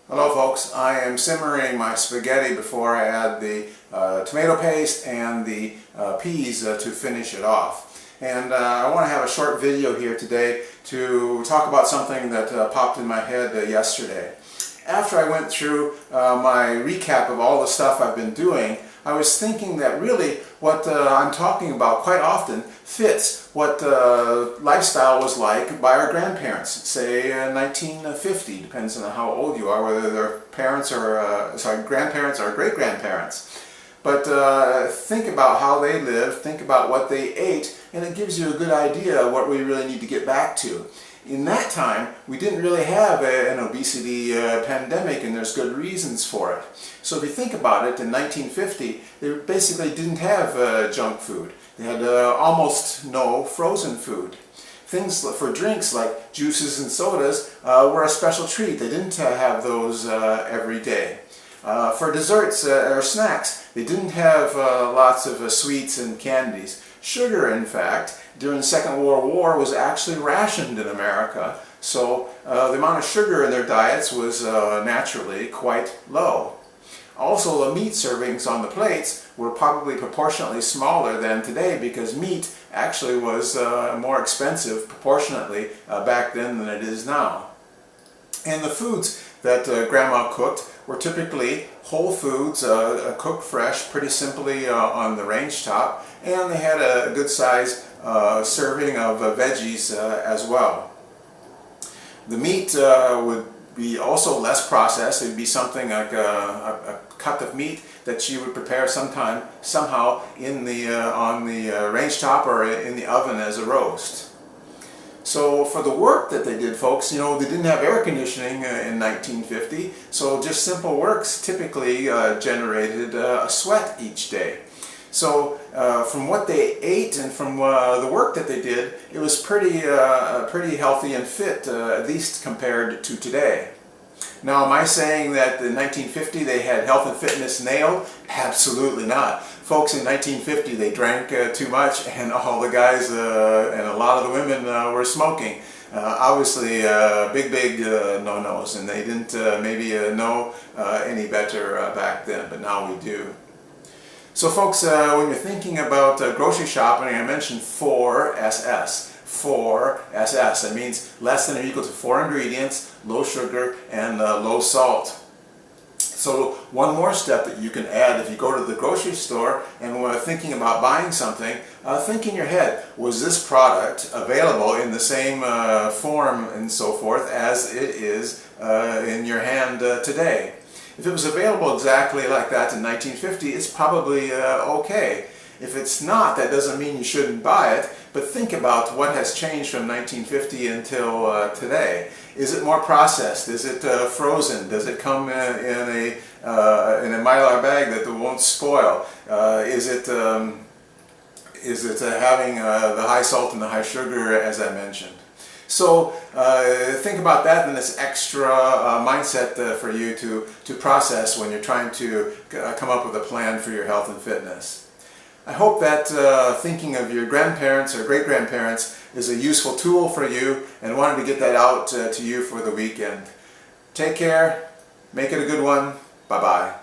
Hello folks, I am simmering my spaghetti before I add the tomato paste and the peas to finish it off. And I want to have a short video here today to talk about something that popped in my head yesterday. After I went through my recap of all the stuff I've been doing, I was thinking that really what I'm talking about quite often fits what lifestyle was like by our grandparents, say 1950, depends on how old you are, whether they're parents or, grandparents or great-grandparents. But think about how they lived, think about what they ate, and it gives you a good idea of what we really need to get back to. In that time, we didn't really have an obesity pandemic, and there's good reasons for it. So if you think about it, in 1950, they basically didn't have junk food. They had almost no frozen food. Things for drinks like juices and sodas were a special treat. They didn't have those every day. For desserts or snacks, they didn't have lots of sweets and candies. Sugar, in fact, during the Second World War was actually rationed in America, so the amount of sugar in their diets was naturally quite low. Also, the meat servings on the plates were probably proportionately smaller than today because meat actually was more expensive proportionately back then than it is now. And the foods that Grandma cooked were typically whole foods, cooked fresh, pretty simply on the range top, and they had a good size serving of veggies as well. The meat would be also less processed. It would be something like a cut of meat that she would prepare somehow in on the range top or in the oven as a roast. So for the work that they did, folks, you know, they didn't have air conditioning in 1950, so just simple works typically generated a sweat each day. So from what they ate and from the work that they did, it was pretty healthy and fit, at least compared to today. Now, am I saying that in 1950 they had health and fitness nailed? Absolutely not. Folks, in 1950 they drank too much, and all the guys and a lot of the women were smoking. Obviously big no-nos, and they didn't maybe know any better back then, but now we do. So folks, when you're thinking about grocery shopping, I mentioned 4SS. 4SS. That means less than or equal to 4 ingredients, low sugar, and low salt. So one more step that you can add if you go to the grocery store and when thinking about buying something, think in your head, was this product available in the same form and so forth as it is in your hand today? If it was available exactly like that in 1950, it's probably okay. If it's not, that doesn't mean you shouldn't buy it, but think about what has changed from 1950 until today. Is it more processed? Is it frozen? Does it come in a Mylar bag that won't spoil? Is it having the high salt and the high sugar, as I mentioned? So think about that, and this extra mindset for you to process when you're trying to come up with a plan for your health and fitness. I hope that thinking of your grandparents or great-grandparents is a useful tool for you, and wanted to get that out to you for the weekend. Take care, make it a good one, bye-bye.